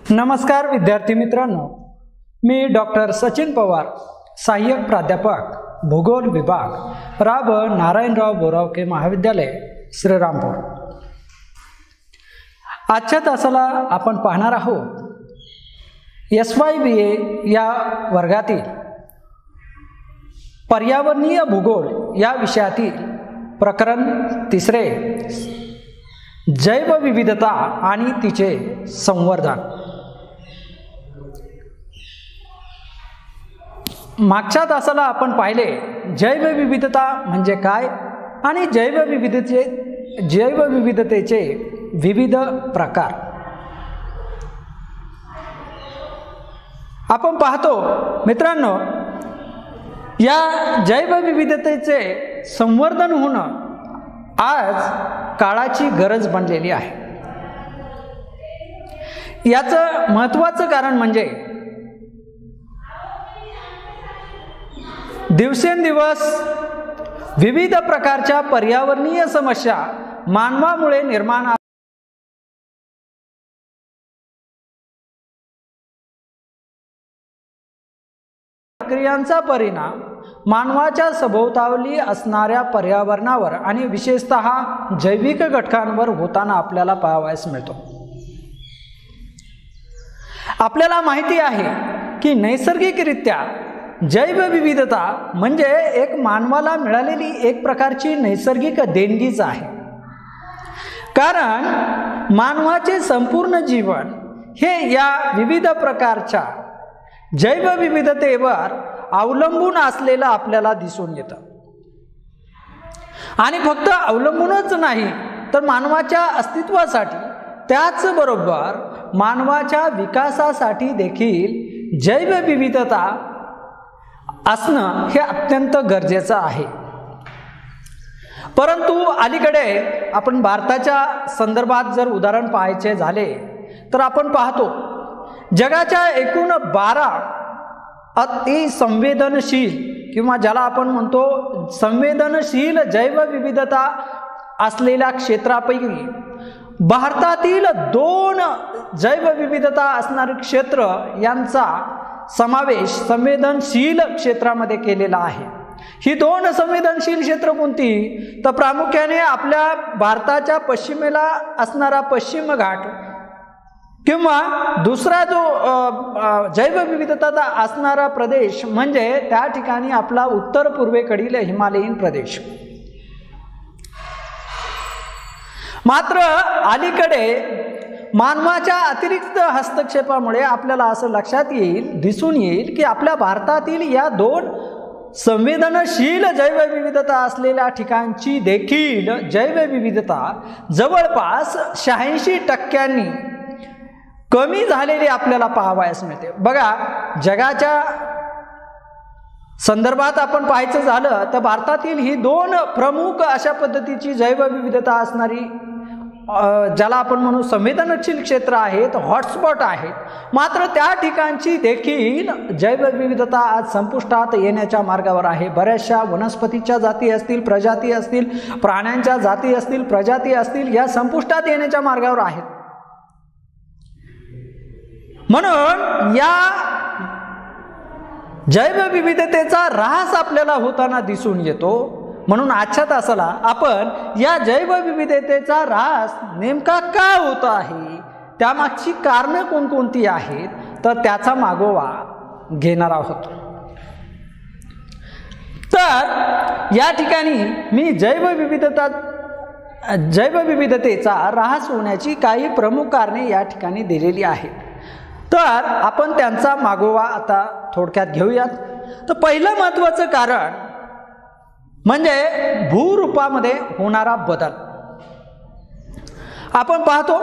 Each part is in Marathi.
नमस्कार विद्यार्थी मित्रांनो, मी डॉक्टर सचिन पवार, सहाय्यक प्राध्यापक भूगोल विभाग, राब नारायणराव बोरावके महाविद्यालय, श्रीरामपूर। आजच्या तासाला आपण पाहणार आहोत SYBA या वर्गातील पर्यावरणीय भूगोल या विषयातील प्रकरण 3 जैवविविधता आणि तिचे संवर्धन। मागच्या तासाला आपण पाहिले जैवविविधता म्हणजे काय आणि जैवविविधतेचे विविध प्रकार। आपण पाहतो मित्रांनो, या जैवविविधतेचे संवर्धन होणं आज काळाची गरज बनलेली आहे। याचं महत्त्वाचं कारण म्हणजे दिवसेंदिवस विविध प्रकारच्या पर्यावरणीय समस्या मानवामुळे निर्माण प्रक्रियांचा परिणाम मानवाच्या सभोवताली असणाऱ्या पर्यावरणावर आणि विशेषतः जैविक घटकांवर होताना आपल्याला पाहावयास मिळतो। आपल्याला माहिती आहे की नैसर्गिकरित्या जैवविविधता म्हणजे एक मानवाला मिळालेली एक प्रकारची नैसर्गिक देणगीच आहे। कारण मानवाचे संपूर्ण जीवन हे या विविध प्रकारच्या जैवविविधतेवर अवलंबून असलेलं आपल्याला दिसून येतं। आणि फक्त अवलंबूनच नाही तर मानवाच्या अस्तित्वासाठी, त्याचबरोबर मानवाच्या विकासासाठी देखील जैवविविधता असणं हे अत्यंत गरजेचं आहे। परंतु अलीकडे आपण भारताच्या संदर्भात जर उदाहरण पाहायचे झाले तर आपण पाहतो जगाच्या एकूण 12 अति संवेदनशील किंवा ज्याला आपण म्हणतो संवेदनशील जैवविविधता असलेल्या क्षेत्रापैकी भारतातील 2 जैवविविधता असणारे क्षेत्र यांचा समावेश संवेदनशील क्षेत्रामध्ये केलेला आहे। ही 2 संवेदनशील क्षेत्र कोणती तर प्रामुख्याने आपल्या भारताच्या पश्चिमेला असणारा पश्चिम घाट किंवा दुसरा जो जैवविविधता असणारा प्रदेश म्हणजे त्या ठिकाणी आपला उत्तर पूर्वेकडील हिमालयीन प्रदेश। मात्र अलीकडे मानवाच्या अतिरिक्त हस्तक्षेपामुळे आपल्याला असं लक्षात दिसून येईल की आपल्या भारतातील या 2 संवेदनशील जैवविविधता असलेल्या ठिकाणची देखील जैवविविधता जवळपास 86% कमी झालेली आपल्याला पाहावयास मिळते। बघा, जगाच्या संदर्भात आपण पाहायचं झालं तर भारतातील ही 2 प्रमुख अशा पद्धतीची जैवविविधता असणारी ज्याला आपण म्हणू संवेदनशील क्षेत्र आहेत, हॉटस्पॉट आहेत। मात्र त्या ठिकाणची देखील जैवविविधता आज संपुष्टात येण्याच्या मार्गावर आहे। बऱ्याचशा वनस्पतीच्या जाती असतील, प्रजाती असतील, प्राण्यांच्या जाती असतील, प्रजाती असतील, या संपुष्टात येण्याच्या मार्गावर आहेत। म्हणून या जैवविविधतेचा ऱ्हास आपल्याला होताना दिसून येतो। म्हणून आजच्या तासाला आपण या जैवविविधतेचा ऱ्हास नेमका का होत आहे, त्यामागची कारणं कोणकोणती आहेत तर त्याचा मागोवा घेणार आहोत। तर या ठिकाणी मी जैवविविधतेचा ऱ्हास होण्याची काही प्रमुख कारणे या ठिकाणी दिलेली आहेत। तर आपण त्यांचा मागोवा आता थोडक्यात घेऊयात। तर पहिलं महत्त्वाचं कारण म्हणजे भूरूपामध्ये होणारा बदल। आपण पाहतो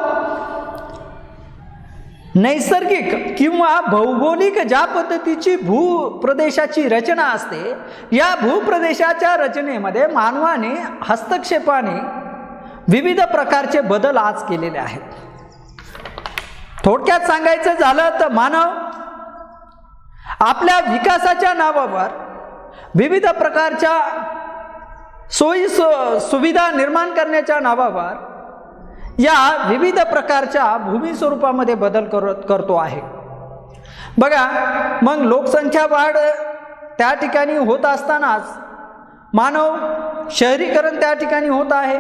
नैसर्गिक किंवा भौगोलिक ज्या पद्धतीची भूप्रदेशाची रचना असते, या भूप्रदेशाच्या रचनेमध्ये मानवाने हस्तक्षेपाने विविध प्रकारचे बदल आज केलेले आहेत। थोडक्यात सांगायचं झालं तर मानव आपल्या विकासाच्या नावावर विविध प्रकारच्या सोयी सुविधा निर्माण करण्याच्या नावावर या विविध प्रकारच्या भूमी स्वरूपामध्ये बदल करतो आहे. बघा, मग लोकसंख्या वाढ त्या ठिकाणी होत असतानाच मानव शहरीकरण त्या ठिकाणी होत आहे.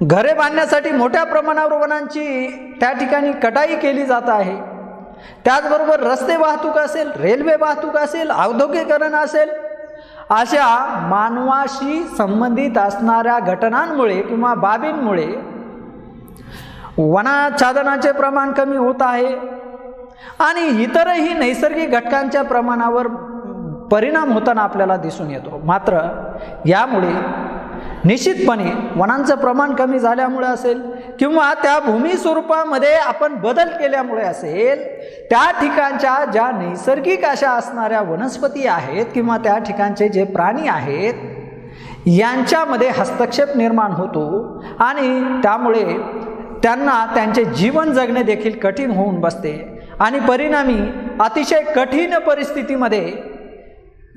घरे बांधण्यासाठी मोठ्या प्रमाणावर वनांची त्या ठिकाणी कटाई केली जात आहे. त्याचबरोबर रस्ते वाहतूक असेल, रेल्वे वाहतूक असेल, औद्योगिकरण असेल, अशा मानवाशी संबंधित असणाऱ्या घटनांमुळे किंवा बाबींमुळे वनाच्छादनाचे प्रमाण कमी होत आहे आणि इतरही नैसर्गिक घटकांच्या प्रमाणावर परिणाम होताना आपल्याला दिसून येतो. मात्र यामुळे निश्चितपणे वनांचं प्रमाण कमी झाल्यामुळे असेल किंवा त्या भूमी स्वरूपामध्ये आपण बदल केल्यामुळे असेल, त्या ठिकाणच्या ज्या नैसर्गिक अशा असणाऱ्या वनस्पती आहेत किंवा त्या ठिकाणचे जे प्राणी आहेत यांच्यामध्ये हस्तक्षेप निर्माण होतो आणि त्यामुळे त्यांना त्यांचे जीवन जगणे देखील कठीण होऊन बसते आणि परिणामी अतिशय कठीण परिस्थितीमध्ये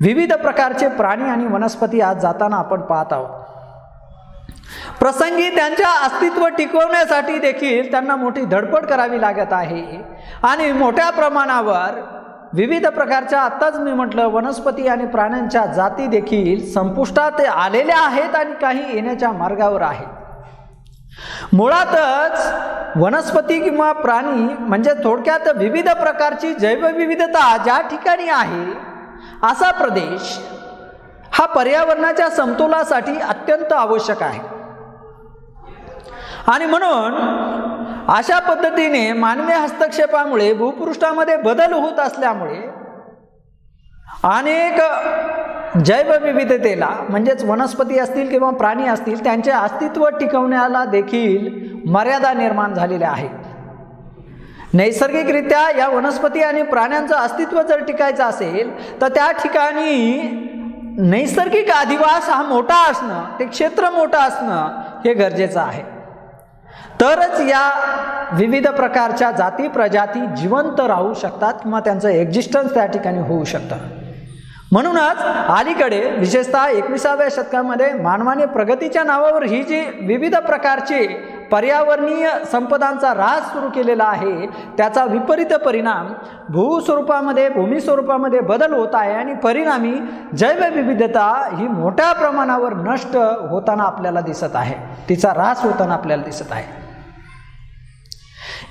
विविध प्रकारचे प्राणी आणि वनस्पती आज जाताना आपण पाहत आहोत. प्रसंगी त्यांच्या अस्तित्व टिकवण्यासाठी देखील त्यांना मोठी धडपड करावी लागत आहे आणि मोठ्या प्रमाणावर विविध प्रकारच्या, आत्ताच मी म्हटलं, वनस्पती आणि प्राण्यांच्या जाती देखील संपुष्टात आलेल्या आहेत आणि काही येण्याच्या मार्गावर आहेत. मुळातच वनस्पती किंवा प्राणी म्हणजे थोडक्यात विविध प्रकारची जैवविविधता ज्या ठिकाणी आहे असा प्रदेश हा पर्यावरणाच्या समतोलासाठी अत्यंत आवश्यक आहे. आणि म्हणून अशा पद्धतीने मानवी हस्तक्षेपामुळे भूपृष्ठामध्ये बदल होत असल्यामुळे अनेक जैवविविधतेला म्हणजेच वनस्पती असतील किंवा प्राणी असतील त्यांचे अस्तित्व टिकवण्याला देखील मर्यादा निर्माण झालेल्या आहेत. नैसर्गिकरित्या या वनस्पती आणि प्राण्यांचं अस्तित्व जर टिकायचं असेल तर त्या ठिकाणी नैसर्गिक अधिवास हा मोठा असणं, ते क्षेत्र मोठं असणं हे गरजेचं आहे. तरच या विविध प्रकारच्या जाती प्रजाती जिवंत राहू शकतात किंवा त्यांचं एक्झिस्टन्स त्या ठिकाणी होऊ शकतं. म्हणूनच अलीकडे विशेषतः 21व्या शतकामध्ये मानवाने प्रगतीच्या नावावर ही जी विविध प्रकारचे पर्यावरणीय संपदांचा ऱ्हास सुरू केलेला आहे त्याचा विपरीत परिणाम भूस्वरूपामध्ये, भूमी स्वरूपामध्ये बदल होत आहे आणि परिणामी जैवविविधता ही मोठ्या प्रमाणावर नष्ट होताना आपल्याला दिसत आहे, तिचा ऱ्हास होताना आपल्याला दिसत आहे.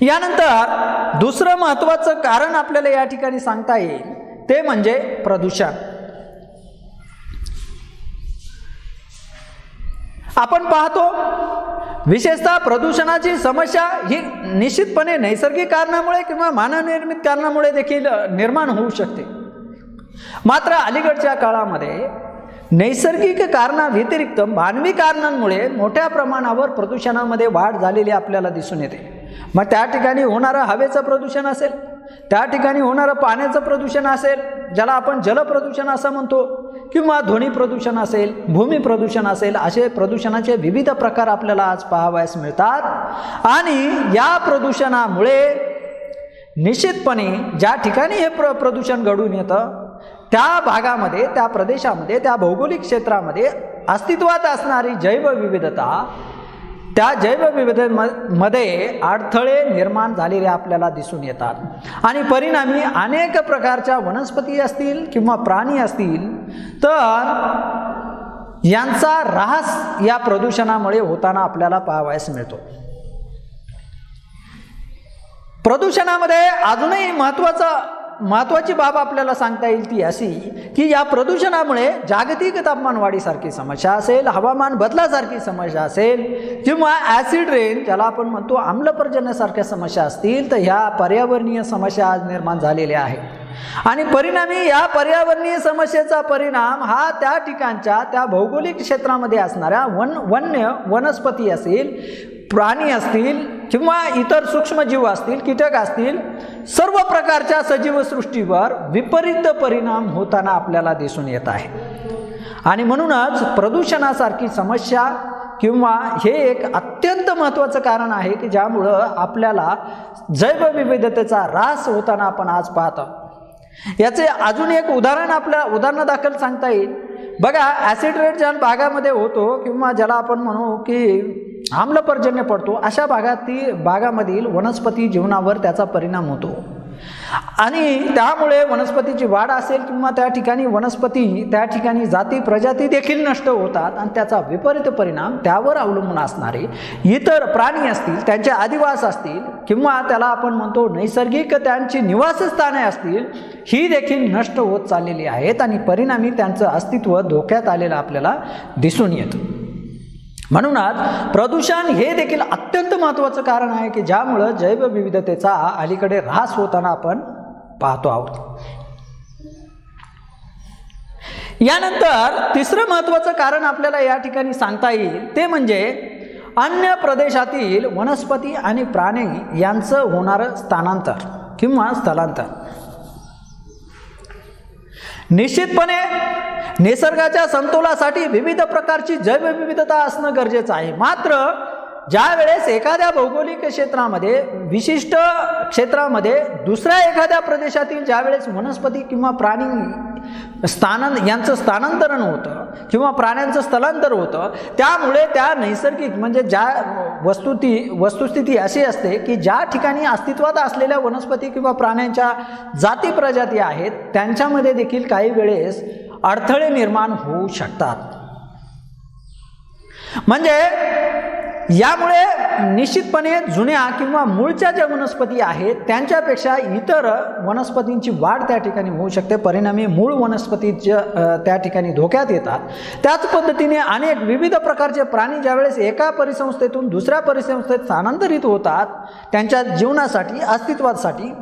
यानंतर दुसरं महत्त्वाचं कारण आपल्याला या ठिकाणी सांगता येईल ते म्हणजे प्रदूषण. आपण पाहतो विशेषतः प्रदूषणाची समस्या ही निश्चितपणे नैसर्गिक कारणामुळे किंवा मानवनिर्मित कारणामुळे देखील निर्माण होऊ शकते. मात्र अलीकडच्या काळामध्ये नैसर्गिक कारणाव्यतिरिक्त मानवी कारणांमुळे मोठ्या प्रमाणावर प्रदूषणामध्ये वाढ झालेली आपल्याला दिसून येते. मग त्या ठिकाणी होणारं हवेचं प्रदूषण असेल, त्या ठिकाणी होणारं पाण्याचं प्रदूषण असेल ज्याला आपण जलप्रदूषण असं म्हणतो, किंवा ध्वनी प्रदूषण असेल, भूमी प्रदूषण असेल, असे प्रदूषणाचे विविध प्रकार आपल्याला आज पाहावयास मिळतात. आणि या प्रदूषणामुळे निश्चितपणे ज्या ठिकाणी हे प्रदूषण घडून येतं त्या भागामध्ये, त्या प्रदेशामध्ये, त्या भौगोलिक क्षेत्रामध्ये अस्तित्वात असणारी जैवविविधता, त्या जैवविविधतेमध्ये अडथळे निर्माण झालेले आपल्याला दिसून येतात आणि परिणामी अनेक प्रकारच्या वनस्पती असतील किंवा प्राणी असतील तर यांचा ऱ्हास या प्रदूषणामुळे होताना आपल्याला पाहावयास मिळतो. प्रदूषणामध्ये अजूनही महत्त्वाची बाब आपल्याला सांगता येईल ती अशी की या प्रदूषणामुळे जागतिक तापमान वाढीसारखी समस्या असेल, हवामान बदलासारखी समस्या असेल किंवा ॲसिड रेन ज्याला आपण म्हणतो आम्लपर्जन्यासारख्या समस्या असतील तर ह्या पर्यावरणीय समस्या आज निर्माण झालेल्या आहेत. आणि परिणामी या पर्यावरणीय समस्येचा परिणाम हा त्या ठिकाणच्या, त्या भौगोलिक क्षेत्रामध्ये असणाऱ्या वन्य वनस्पती असतील, प्राणी असतील किंवा इतर सूक्ष्मजीव असतील, कीटक असतील, सर्व प्रकारच्या सजीव सृष्टीवर विपरीत परिणाम होताना आपल्याला दिसून येत आहे. आणि म्हणूनच प्रदूषणासारखी समस्या किंवा हे एक अत्यंत महत्त्वाचं कारण आहे की ज्यामुळं आपल्याला जैवविविधतेचा ऱ्हास होताना आपण आज पाहतो. याचे अजून एक उदाहरणादाखल सांगता येईल. बघा, ॲसिड रेन ज्या भागामध्ये होतो किंवा ज्याला आपण म्हणू की आम्लपर्जन्य पडतो, अशा भागामधील वनस्पती जीवनावर त्याचा परिणाम होतो आणि त्यामुळे वनस्पतीची वाढ असेल किंवा त्या ठिकाणी जाती प्रजाती देखील नष्ट होतात आणि त्याचा विपरीत परिणाम त्यावर अवलंबून असणारे इतर प्राणी असतील, त्यांचे अधिवास असतील किंवा त्याला आपण म्हणतो नैसर्गिक त्यांची निवासस्थाने असतील, ही देखील नष्ट होत चाललेली आहेत आणि परिणामी त्यांचं अस्तित्व धोक्यात आलेलं आपल्याला दिसून येतं. म्हणूनच प्रदूषण हे देखील अत्यंत महत्त्वाचं कारण आहे की ज्यामुळं जैवविविधतेचा अलीकडे ऱ्हास होताना आपण पाहतो आहोत. यानंतर तिसरं महत्त्वाचं कारण आपल्याला या ठिकाणी सांगता येईल ते म्हणजे अन्य प्रदेशातील वनस्पती आणि प्राणी यांचं होणारं स्थानांतर किंवा स्थलांतर. निश्चितपणे निसर्गाच्या समतोलासाठी विविध प्रकारची जैवविविधता असणं गरजेचं आहे. मात्र ज्या वेळेस एखाद्या भौगोलिक क्षेत्रामध्ये विशिष्ट क्षेत्रामध्ये दुसऱ्या एखाद्या प्रदेशातील ज्या वेळेस वनस्पती किंवा प्राणी यांचं स्थानांतरण होतं किंवा प्राण्यांचं स्थलांतर होतं, त्यामुळे त्या नैसर्गिक म्हणजे ज्या वस्तुस्थिती अशी असते की ज्या ठिकाणी अस्तित्वात असलेल्या वनस्पती किंवा प्राण्यांच्या जाती प्रजाती आहेत त्यांच्यामध्ये देखील काही वेळेस अडथळे निर्माण होऊ शकतात. म्हणजे यामुळे निश्चितपणे जुन्या किंवा मूळच्या ज्या वनस्पती आहेत त्यांच्यापेक्षा इतर वनस्पतींची वाढ त्या ठिकाणी होऊ शकते. परिणामी मूळ वनस्पती त्या ठिकाणी धोक्यात येतात. त्याच पद्धतीने अनेक विविध प्रकारचे प्राणी ज्यावेळेस एका परिसंस्थेतून दुसऱ्या परिसंस्थेत स्थानांतरित होतात त्यांच्या जीवनासाठी, अस्तित्वासाठी,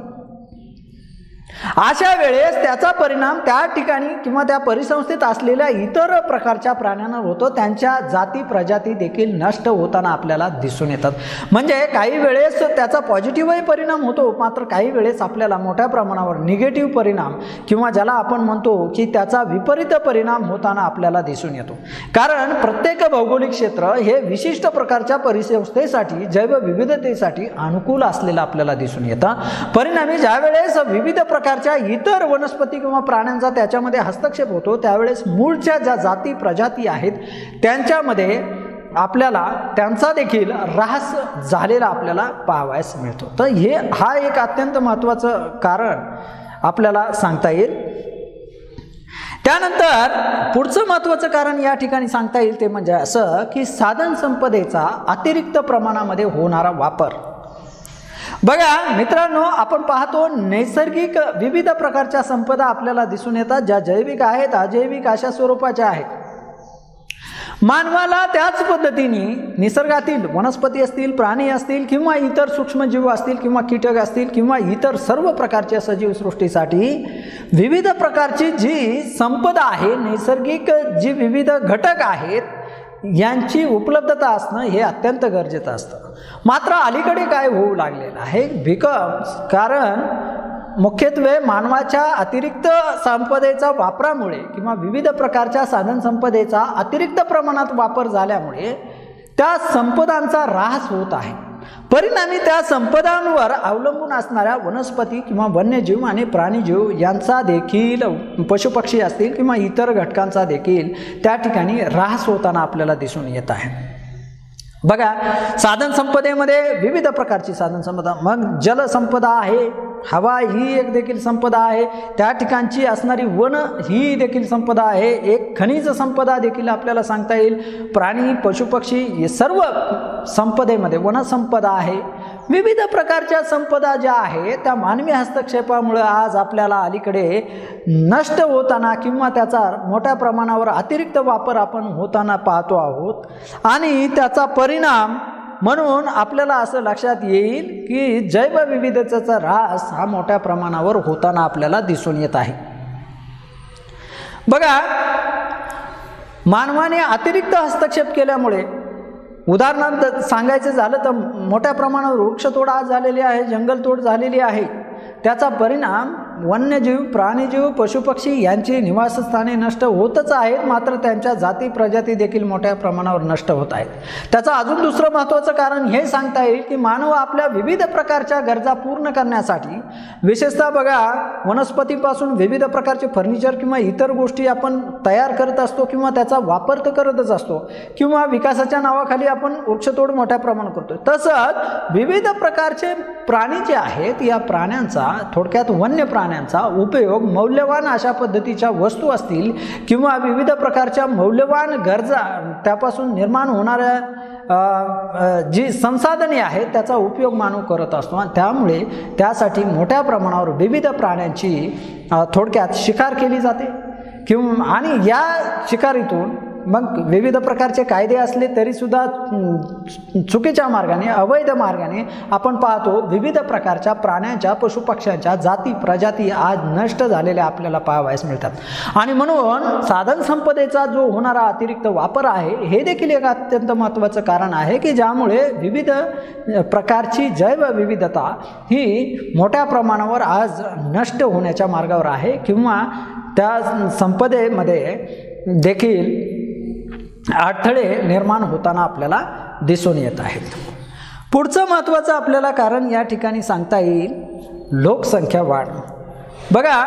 अशा वेळेस त्याचा परिणाम त्या ठिकाणी किंवा त्या परिसंस्थेत असलेल्या इतर प्रकारच्या प्राण्यांवर होतो. त्यांच्या जाती प्रजाती देखील नष्ट होताना आपल्याला दिसून येतात. म्हणजे काही वेळेस त्याचा पॉझिटिव्हही परिणाम होतो, मात्र काही वेळेस आपल्याला मोठ्या प्रमाणावर निगेटिव्ह परिणाम किंवा ज्याला आपण म्हणतो की त्याचा विपरीत परिणाम होताना आपल्याला दिसून येतो. कारण प्रत्येक भौगोलिक क्षेत्र हे विशिष्ट प्रकारच्या परिसंस्थेसाठी, जैवविविधतेसाठी अनुकूल असलेलं आपल्याला दिसून येतं. परिणामी ज्यावेळेस विविध प्रकारच्या इतर वनस्पती किंवा प्राण्यांचा त्याच्यामध्ये हस्तक्षेप होतो त्यावेळेस मूळच्या ज्या जाती प्रजाती आहेत त्यांच्यामध्ये आपल्याला त्यांचा देखील ऱ्हास झालेला आपल्याला पाहावयास मिळतो. तर हा एक अत्यंत महत्त्वाचं कारण आपल्याला सांगता येईल. त्यानंतर पुढचं महत्त्वाचं कारण या ठिकाणी सांगता येईल ते म्हणजे असं की साधन संपदेचा अतिरिक्त प्रमाणामध्ये होणारा वापर. बघा मित्रांनो, आपण पाहतो नैसर्गिक विविध प्रकारच्या संपदा आपल्याला दिसून येतात ज्या जैविक आहेत, अजैविक अशा स्वरूपाच्या आहेत. मानवाला त्याच पद्धतीने निसर्गातील वनस्पती असतील, प्राणी असतील किंवा इतर सूक्ष्मजीव असतील किंवा कीटक असतील किंवा इतर सर्व प्रकारच्या सजीव सृष्टीसाठी विविध प्रकारची जी संपदा आहे, नैसर्गिक जी विविध घटक आहेत यांची उपलब्धता असणं हे अत्यंत गरजेचं असतं. मात्र अलीकडे काय होऊ लागलेलं आहे, कारण मुख्यत्वे मानवाच्या अतिरिक्त संपदेचा वापरामुळे किंवा विविध प्रकारच्या साधन संपदेचा अतिरिक्त प्रमाणात वापर झाल्यामुळे त्या संपदांचा ऱ्हास होत आहे. परिणामी त्या संपदांवर अवलंबून असणाऱ्या वनस्पती किंवा वन्यजीव आणि प्राणीजीव यांचा देखील, पशुपक्षी असतील किंवा इतर घटकांचा देखील त्या ठिकाणी ऱ्हास होताना आपल्याला दिसून येत आहे. बघा, साधन संपदेमध्ये विविध प्रकारची साधन संपदा, मग जलसंपदा आहे, हवा ही एक देखील संपदा आहे, त्या ठिकाणची असणारी वन ही देखील संपदा आहे, एक खनिज संपदा देखील आपल्याला सांगता येईल, प्राणी पशुपक्षी हे सर्व संपदेमध्ये वनसंपदा आहे. विविध प्रकारच्या संपदा ज्या आहेत त्या मानवी हस्तक्षेपामुळे आज आपल्याला अलीकडे नष्ट होताना किंवा त्याचा मोठ्या प्रमाणावर अतिरिक्त वापर आपण होताना पाहतो आहोत. आणि त्याचा परिणाम म्हणून आपल्याला असं लक्षात येईल की जैवविविधतेचा ऱ्हास हा मोठ्या प्रमाणावर होताना आपल्याला दिसून येत आहे. बघा, मानवाने अतिरिक्त हस्तक्षेप केल्यामुळे, उदाहरणार्थ सांगायचं झालं तर मोठ्या प्रमाणावर वृक्षतोड आज झालेली आहे, जंगलतोड झालेली आहे. त्याचा परिणाम वन्यजीव, प्राणीजीव, पशुपक्षी यांची निवासस्थाने नष्ट होतच आहेत, मात्र त्यांच्या जाती प्रजाती देखील मोठ्या प्रमाणावर नष्ट होत आहेत. त्याचं अजून दुसरं महत्त्वाचं कारण हे सांगता येईल की मानव आपल्या विविध प्रकारच्या गरजा पूर्ण करण्यासाठी, विशेषतः बघा वनस्पतीपासून विविध प्रकारचे फर्निचर किंवा इतर गोष्टी आपण तयार करत असतो किंवा त्याचा वापर तर करतच असतो, किंवा विकासाच्या नावाखाली आपण वृक्षतोड मोठ्या प्रमाणात करतो. तसंच विविध प्रकारचे प्राणी जे आहेत, या प्राण्यांचा, थोडक्यात वन्य प्राण्यांचा उपयोग मौल्यवान अशा पद्धतीच्या वस्तू असतील किंवा विविध प्रकारच्या मौल्यवान गरजा, त्यापासून निर्माण होणाऱ्या जी संसाधने आहेत त्याचा उपयोग मानव करत असतो. आणि त्यामुळे त्यासाठी मोठ्या प्रमाणावर विविध प्राण्यांची थोडक्यात शिकार केली जाते किंवा आणि या शिकारीतून मग विविध प्रकारचे कायदे असले तरीसुद्धा चुकीच्या मार्गाने, अवैध मार्गाने आपण पाहतो विविध प्रकारच्या प्राण्यांच्या, पशुपक्ष्यांच्या जाती प्रजाती आज नष्ट झालेल्या आपल्याला पाहावयास मिळतात. आणि म्हणून साधन संपदेचा जो होणारा अतिरिक्त वापर आहे हे देखील एक अत्यंत महत्त्वाचं कारण आहे की ज्यामुळे विविध प्रकारची जैवविविधता ही मोठ्या प्रमाणावर आज नष्ट होण्याच्या मार्गावर आहे किंवा त्या संपदेमध्ये देखील अडथळे निर्माण होताना आपल्याला दिसून येत आहेत. पुढचं महत्त्वाचं आपल्याला कारण या ठिकाणी सांगता येईल लोकसंख्या वाढ. बघा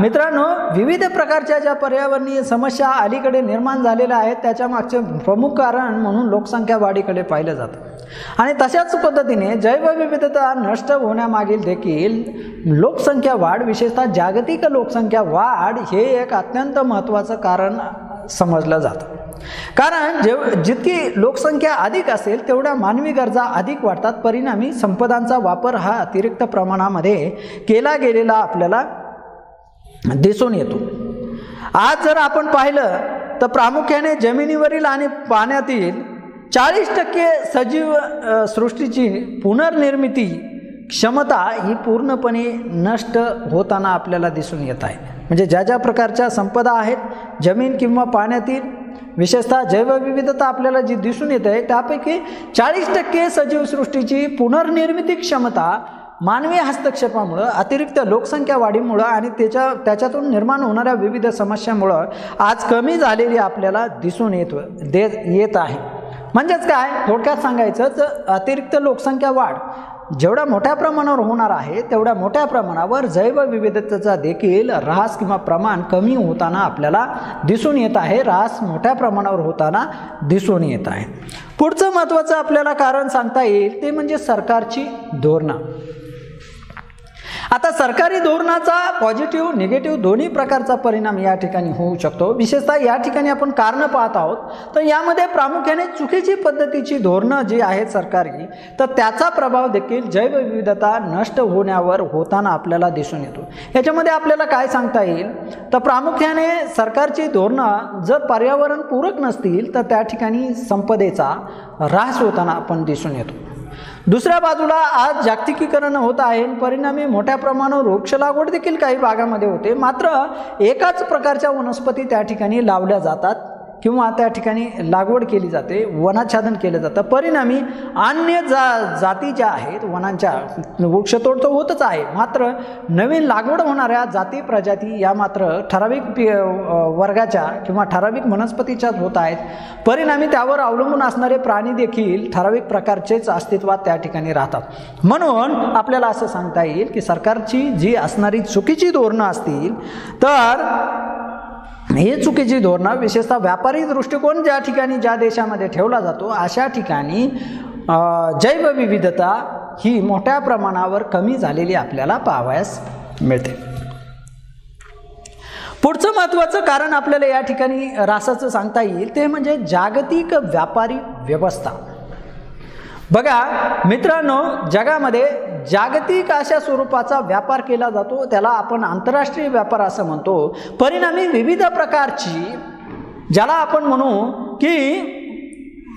मित्रांनो, विविध प्रकारच्या ज्या पर्यावरणीय समस्या अलीकडे निर्माण झालेल्या आहेत त्याच्या मागचे प्रमुख कारण म्हणून लोकसंख्या वाढीकडे पाहिलं जातं. आणि तशाच पद्धतीने जैवविविधता नष्ट होण्यामागील देखील लोकसंख्या वाढ, विशेषतः जागतिक लोकसंख्या वाढ हे एक अत्यंत महत्त्वाचं कारण समजलं जातं. कारण जितकी लोकसंख्या अधिक असेल तेवढ्या मानवी गरजा अधिक वाढतात, परिणामी संपदांचा वापर हा अतिरिक्त प्रमाणामध्ये केला गेलेला आपल्याला दिसून येतो. आज जर आपण पाहिलं तर प्रामुख्याने जमिनीवरील आणि पाण्यातील 40% सजीव सृष्टीची पुनर्निर्मिती क्षमता ही पूर्णपणे नष्ट होताना आपल्याला दिसून येत आहे. म्हणजे ज्या ज्या प्रकारच्या संपदा आहेत जमीन किंवा पाण्यातील, विशेषतः जैवविविधता आपल्याला जी दिसून येत आहे त्यापैकी 40% सजीव सृष्टीची पुनर्निर्मिती क्षमता मानवी हस्तक्षेपामुळं, अतिरिक्त लोकसंख्या वाढीमुळं आणि त्याच्यातून निर्माण होणाऱ्या विविध समस्यामुळं आज कमी झालेली आपल्याला दिसून येत आहे. म्हणजेच काय, थोडक्यात सांगायचं तर अतिरिक्त लोकसंख्या वाढ जेवढ्या मोठ्या प्रमाणावर होणार आहे तेवढ्या मोठ्या प्रमाणावर जैवविविधतेचा देखील ऱ्हास किंवा प्रमाण कमी होताना आपल्याला दिसून येत आहे, ऱ्हास मोठ्या प्रमाणावर होताना दिसून येत आहे. पुढचं महत्त्वाचं आपल्याला कारण सांगता येईल ते म्हणजे सरकारची धोरणं. आता सरकारी धोरणाचा पॉझिटिव्ह निगेटिव्ह दोन्ही प्रकारचा परिणाम या ठिकाणी होऊ शकतो. विशेषतः या ठिकाणी आपण कारणं पाहत आहोत तर यामध्ये प्रामुख्याने चुकीची पद्धतीची धोरणं जी आहेत सरकारी, तर त्याचा प्रभाव देखील जैवविविधता नष्ट होण्यावर होताना आपल्याला दिसून येतो. याच्यामध्ये आपल्याला काय सांगता येईल तर प्रामुख्याने सरकारची धोरणं जर पर्यावरणपूरक नसतील तर त्या ठिकाणी संपदेचा ऱ्हास होताना आपण दिसून येतो. दुसऱ्या बाजूला आज जागतिकीकरण होत आहे, परिणामी मोठ्या प्रमाणावर वृक्ष लागवड देखील काही भागामध्ये होते, मात्र एकाच प्रकारच्या वनस्पती त्या ठिकाणी लावल्या जातात किंवा त्या ठिकाणी लागवड केली जाते, वनाच्छादन केलं जातं. परिणामी अन्य जाती ज्या आहेत वनांच्या, वृक्षतोड तर होतच आहे, मात्र नवीन लागवड होणाऱ्या जाती प्रजाती या मात्र ठराविक वर्गाच्या किंवा ठराविक वनस्पतीच्याच होत आहेत. परिणामी त्यावर अवलंबून असणारे प्राणी देखील ठराविक प्रकारचेच अस्तित्वात त्या ठिकाणी राहतात. म्हणून आपल्याला असं सांगता येईल की सरकारची जी असणारी चुकीची धोरणं असतील तर हे चुकीची धोरणं, विशेषतः व्यापारी दृष्टिकोन ज्या ठिकाणी ज्या देशामध्ये ठेवला जातो अशा ठिकाणी जैवविविधता ही मोठ्या प्रमाणावर कमी झालेली आपल्याला पाहावयास मिळते. पुढचं महत्त्वाचं कारण आपल्याला या ठिकाणी ऱ्हासाचं सांगता येईल ते म्हणजे जागतिक व्यापारी व्यवस्था. बघा मित्रांनो, जगामध्ये जागतिक अशा स्वरूपाचा व्यापार केला जातो, त्याला आपण आंतरराष्ट्रीय व्यापार असं म्हणतो. परिणामी विविध प्रकारची, ज्याला आपण म्हणू की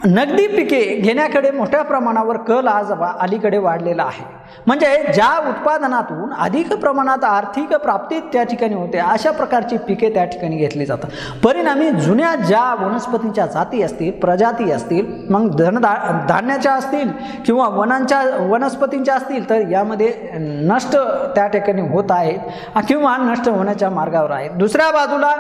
नगदी पिके घेण्याकडे मोठ्या प्रमाणावर कल आज अलीकडे वाढलेला आहे. म्हणजे ज्या उत्पादनातून अधिक प्रमाणात आर्थिक प्राप्ती त्या ठिकाणी होते अशा प्रकारची पिके त्या ठिकाणी घेतली जातात. परिणामी जुन्या ज्या वनस्पतींच्या जाती असतील, प्रजाती असतील, मग धान्याच्या असतील किंवा वनस्पतींच्या असतील, तर यामध्ये नष्ट त्या ठिकाणी होत आहेत किंवा नष्ट होण्याच्या मार्गावर आहेत. दुसऱ्या बाजूला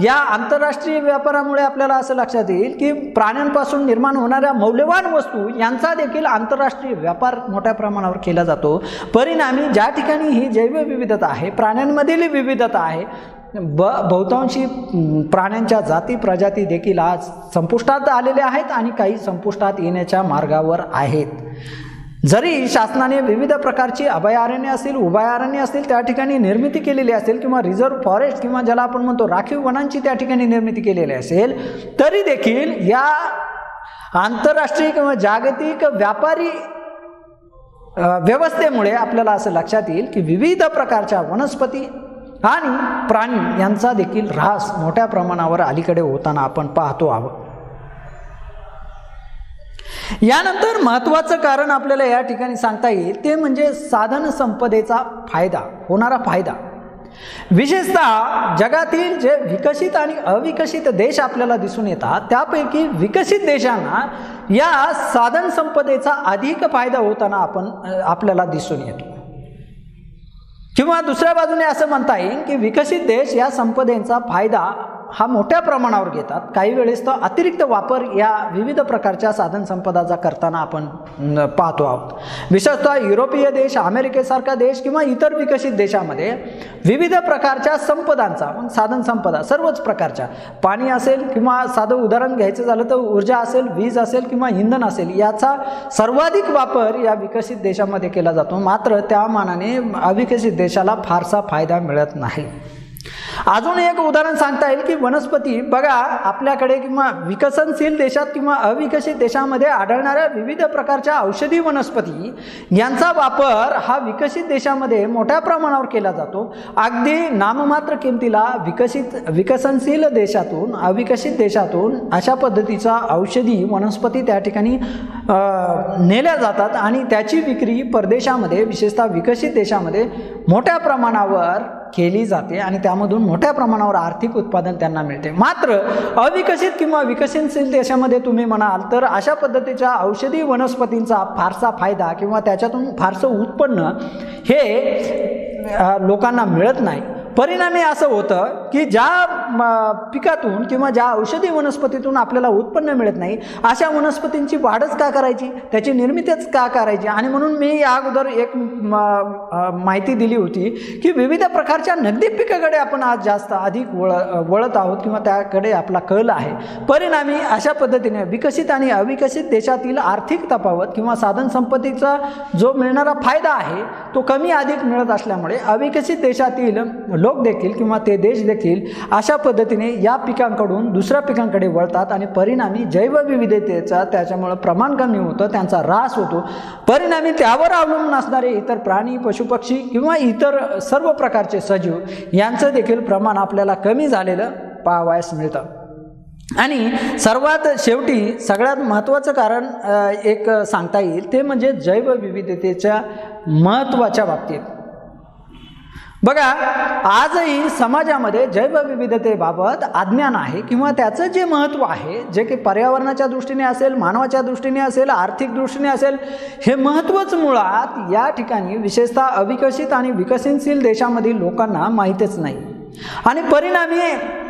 या आंतरराष्ट्रीय व्यापारामुळे आपल्याला असं लक्षात येईल की प्राण्यांपासून निर्माण होणाऱ्या मौल्यवान वस्तू यांचा देखील आंतरराष्ट्रीय व्यापार मोठ्या प्रमाणावर केला जातो. परिणामी ज्या ठिकाणी ही जैवविविधता आहे, प्राण्यांमधील विविधता आहे, बहुतांशी प्राण्यांच्या जाती प्रजाती देखील आज संपुष्टात आलेल्या आहेत आणि काही संपुष्टात येण्याच्या मार्गावर आहेत. जरी शासनाने विविध प्रकारची अभयारण्य असतील, उभयारण्य असतील त्या ठिकाणी निर्मिती केलेली असेल किंवा रिझर्व्ह फॉरेस्ट किंवा ज्याला आपण म्हणतो राखीव वनांची त्या ठिकाणी निर्मिती केलेली असेल, तरी देखील या आंतरराष्ट्रीय किंवा जागतिक व्यापारी व्यवस्थेमुळे आपल्याला असं लक्षात येईल की विविध प्रकारच्या वनस्पती आणि प्राणी यांचा देखील ऱ्हास मोठ्या प्रमाणावर अलीकडे होताना आपण पाहतो आहोत. यानंतर महत्त्वाचं कारण आपल्याला या ठिकाणी सांगता येईल ते म्हणजे साधन संपदेचा होणारा फायदा. विशेषतः जगातील जे विकसित आणि अविकसित देश आपल्याला दिसून येतात त्यापैकी विकसित देशांना या साधन संपदेचा अधिक फायदा होताना आपल्याला दिसून येतो. किंवा दुसऱ्या बाजूने असं म्हणता येईल की विकसित देश या संपदेचा फायदा हा मोठ्या प्रमाणावर घेतात. काही वेळेस तर अतिरिक्त वापर या विविध प्रकारच्या साधन संपदाचा करताना आपण पाहतो आहोत. विशेषतः युरोपीय देश, अमेरिकेसारखा देश किंवा इतर विकसित देशामध्ये विविध प्रकारच्या संपदांचा, साधन संपदा सर्वच प्रकारच्या, पाणी असेल किंवा साधं उदाहरण घ्यायचं झालं तर ऊर्जा असेल, वीज असेल किंवा इंधन असेल, याचा सर्वाधिक वापर या विकसित देशामध्ये केला जातो. मात्र त्या मानाने अविकसित देशाला फारसा फायदा मिळत नाही. अजून एक उदाहरण सांगता येईल की वनस्पती बघा, आपल्याकडे किंवा विकसनशील देशात किंवा अविकसित देशामध्ये आढळणाऱ्या विविध प्रकारच्या औषधी वनस्पती यांचा वापर हा विकसित देशामध्ये मोठ्या प्रमाणावर केला जातो. अगदी नाममात्र किमतीला विकसनशील देशातून, अविकसित देशातून अशा पद्धतीचा औषधी वनस्पती त्या ठिकाणी नेल्या जातात आणि त्याची विक्री परदेशामध्ये, विशेषतः विकसित देशामध्ये मोठ्या प्रमाणावर केली जाते आणि त्यामधून मोठ्या प्रमाणावर आर्थिक उत्पादन त्यांना मिळते. मात्र अविकसित किंवा विकसनशील देशामध्ये तुम्ही म्हणाल तर अशा पद्धतीच्या औषधी वनस्पतींचा फारसा फायदा किंवा त्याच्यातून फारसं उत्पन्न हे लोकांना मिळत नाही. परिणामी असं होतं की ज्या पिकातून किंवा ज्या औषधी वनस्पतीतून आपल्याला उत्पन्न मिळत नाही अशा वनस्पतींची वाढच का करायची, त्याची निर्मितीच का करायची. आणि म्हणून मी या अगोदर एक माहिती दिली होती की विविध प्रकारच्या नगदी पिकाकडे आपण आज जास्त अधिक वळत आहोत किंवा त्याकडे आपला कल आहे. परिणामी अशा पद्धतीने विकसित आणि अविकसित देशातील आर्थिक तफावत किंवा साधन संपत्तीचा जो मिळणारा फायदा आहे तो कमी अधिक मिळत असल्यामुळे अविकसित देशातील लोक देखील किंवा ते देश देखील अशा पद्धतीने या पिकांकडून दुसऱ्या पिकांकडे वळतात आणि परिणामी जैवविविधतेचा त्याच्यामुळे प्रमाण कमी होतं, त्यांचा ऱ्हास होतो. परिणामी त्यावर अवलंबून असणारे इतर प्राणी, पशुपक्षी किंवा इतर सर्व प्रकारचे सजीव यांचं देखील प्रमाण आपल्याला कमी झालेलं पाहावयास मिळतं. आणि सर्वात शेवटी सगळ्यात महत्त्वाचं कारण एक सांगता येईल ते म्हणजे जैवविविधतेच्या महत्त्वाच्या बाबतीत. बघा, आजही समाजामध्ये जैवविविधतेबाबत अज्ञान आहे किंवा त्याचं जे महत्त्व आहे, जे की पर्यावरणाच्या दृष्टीने असेल, मानवाच्या दृष्टीने असेल, आर्थिक दृष्टीने असेल, हे महत्त्वच मुळात या ठिकाणी विशेषतः अविकसित आणि विकसनशील देशामधील लोकांना माहीतच नाही. आणि परिणामी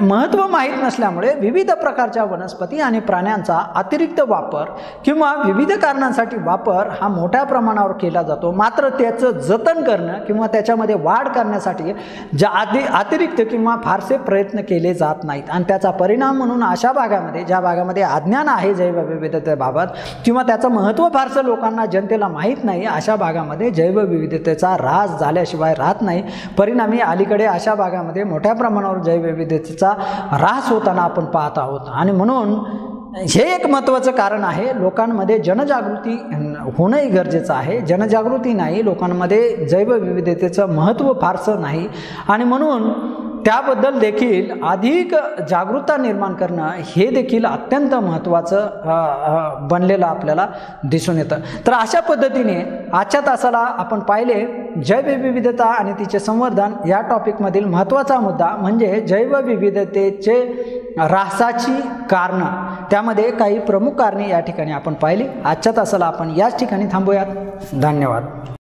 महत्त्व माहीत नसल्यामुळे विविध प्रकारच्या वनस्पती आणि प्राण्यांचा अतिरिक्त वापर किंवा विविध कारणांसाठी वापर हा मोठ्या प्रमाणावर केला जातो. मात्र त्याचं जतन करणं किंवा त्याच्यामध्ये वाढ करण्यासाठी अतिरिक्त किंवा फारसे प्रयत्न केले जात नाहीत. आणि त्याचा परिणाम म्हणून अशा भागामध्ये, ज्या भागामध्ये अज्ञान आहे जैवविविधतेबाबत किंवा त्याचं महत्त्व फारसं लोकांना, जनतेला माहीत नाही, अशा भागामध्ये जैवविविधतेचा ऱ्हास झाल्याशिवाय राहत नाही. परिणामी अलीकडे अशा भागामध्ये मोठ्या प्रमाणावर जैवविविधतेचा ऱ्हास होताना आपण पाहत आहोत. आणि म्हणून हे एक महत्त्वाचं कारण आहे. लोकांमध्ये जनजागृती होणंही गरजेचं आहे. जनजागृती नाही, लोकांमध्ये जैवविविधतेचं महत्त्व फारसं नाही. आणि म्हणून त्याबद्दल देखील अधिक जागरूकता निर्माण करणं हे देखील अत्यंत महत्त्वाचं बनलेलं आपल्याला दिसून येतं. तर अशा पद्धतीने आजच्या तासाला आपण पाहिले जैवविविधता आणि तिचे संवर्धन या टॉपिकमधील महत्त्वाचा मुद्दा म्हणजे जैवविविधतेचे ऱ्हासाची कारणं, त्यामध्ये काही प्रमुख कारणे या ठिकाणी आपण पाहिली. आजच्या तासाला आपण याच ठिकाणी थांबूयात. धन्यवाद.